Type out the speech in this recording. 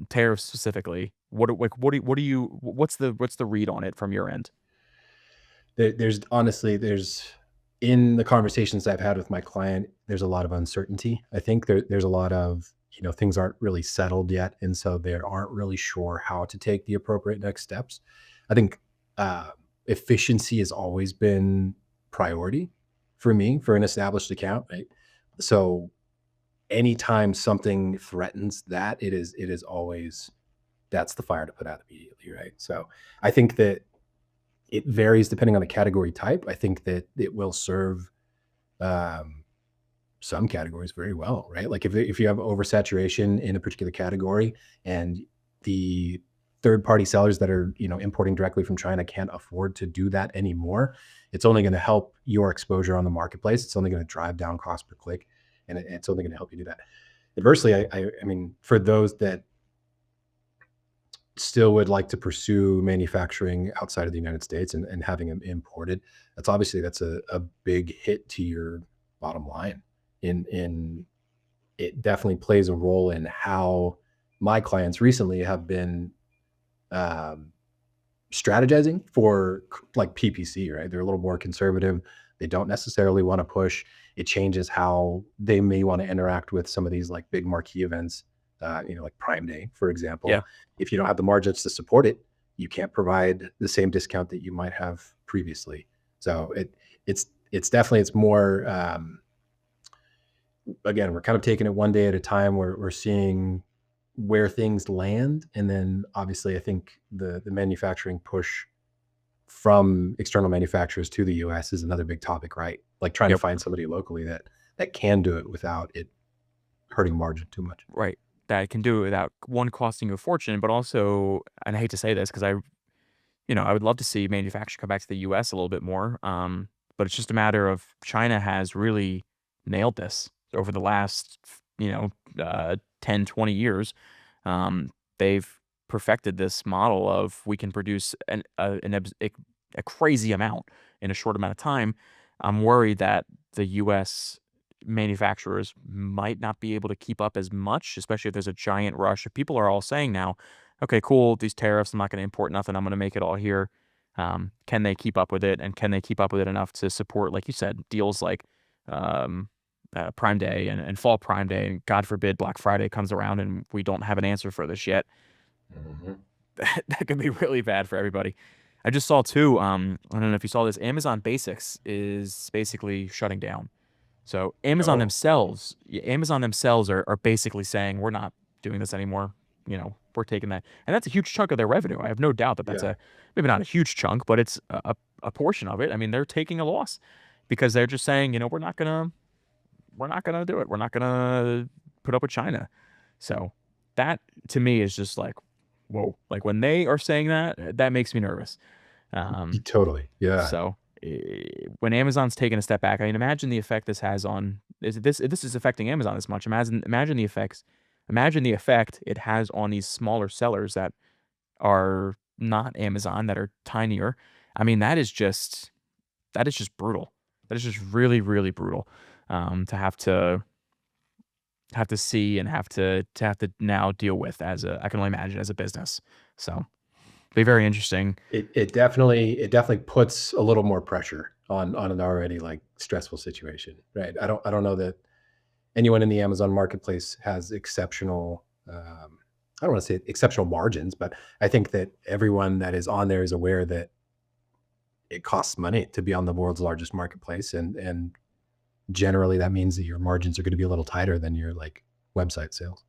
tariffs specifically, what's the read on it from your end? There's honestly, there's in the conversations I've had with my client, there's a lot of uncertainty. I think there's a lot of, things aren't really settled yet, and so they aren't really sure how to take the appropriate next steps. I think uh, efficiency has always been priority for me for an established account, right? So anytime something threatens that, it is always that's the fire to put out immediately, right? So I think that it varies depending on the category type. I think that it will serve um, some categories very well, right? Like if you have oversaturation in a particular category and the third party sellers that are importing directly from China can't afford to do that anymore, it's only going to help your exposure on the marketplace. It's only going to drive down cost per click, and it's only going to help you do that. Adversely, I mean, for those that still would like to pursue manufacturing outside of the United States and having them imported, that's a big hit to your bottom line. In It definitely plays a role in how my clients recently have been um, strategizing for like PPC, right? They're a little more conservative. They don't necessarily want to push. It changes how they may want to interact with some of these like big marquee events, like Prime Day, for example. Yeah. If you don't have the margins to support it, you can't provide the same discount that you might have previously. So it's definitely it's more again, we're kind of taking it one day at a time. We're seeing where things land, and then obviously I think the manufacturing push from external manufacturers to the US is another big topic, right? Like trying to Yep. find somebody locally that can do it without it hurting margin too much. Right. That can do it without one costing you a fortune, but also, and I hate to say this because I would love to see manufacturing come back to the US a little bit more. But it's just a matter of China has really nailed this over the last, 10, 20 years. They've perfected this model of we can produce a crazy amount in a short amount of time. I'm worried that the US manufacturers might not be able to keep up as much, especially if there's a giant rush. If people are all saying now, okay, cool, these tariffs, I'm not going to import nothing, I'm going to make it all here. Can they keep up with it? And can they keep up with it enough to support, like you said, deals like um, Prime Day and Fall Prime Day? And God forbid Black Friday comes around and we don't have an answer for this yet. Mhm. That could be really bad for everybody. I just saw too, I don't know if you saw this, Amazon Basics is basically shutting down. So Oh, Amazon themselves are basically saying we're not doing this anymore. We're taking that, and that's a huge chunk of their revenue. I have no doubt that that's yeah. a maybe not a huge chunk, but it's a portion of it. I mean, they're taking a loss because they're just saying, we're not gonna do it. We're not gonna put up with China. So that to me is just like, whoa. Like when they are saying that, that makes me nervous. Um, Totally. Yeah. so, when Amazon's taking a step back, I mean, imagine the effect this has on this is affecting Amazon this much. Imagine the effect it has on these smaller sellers that are not Amazon, that are tinier. I mean, that is just brutal. That is just really, really brutal, to have to see and have to now deal with as a I can only imagine as a business. So, be very interesting. It definitely puts a little more pressure on an already like stressful situation, right? I don't know that anyone in the Amazon marketplace has exceptional I don't want to say exceptional margins, but I think that everyone that is on there is aware that it costs money to be on the world's largest marketplace, and generally that means that your margins are going to be a little tighter than your like website sales.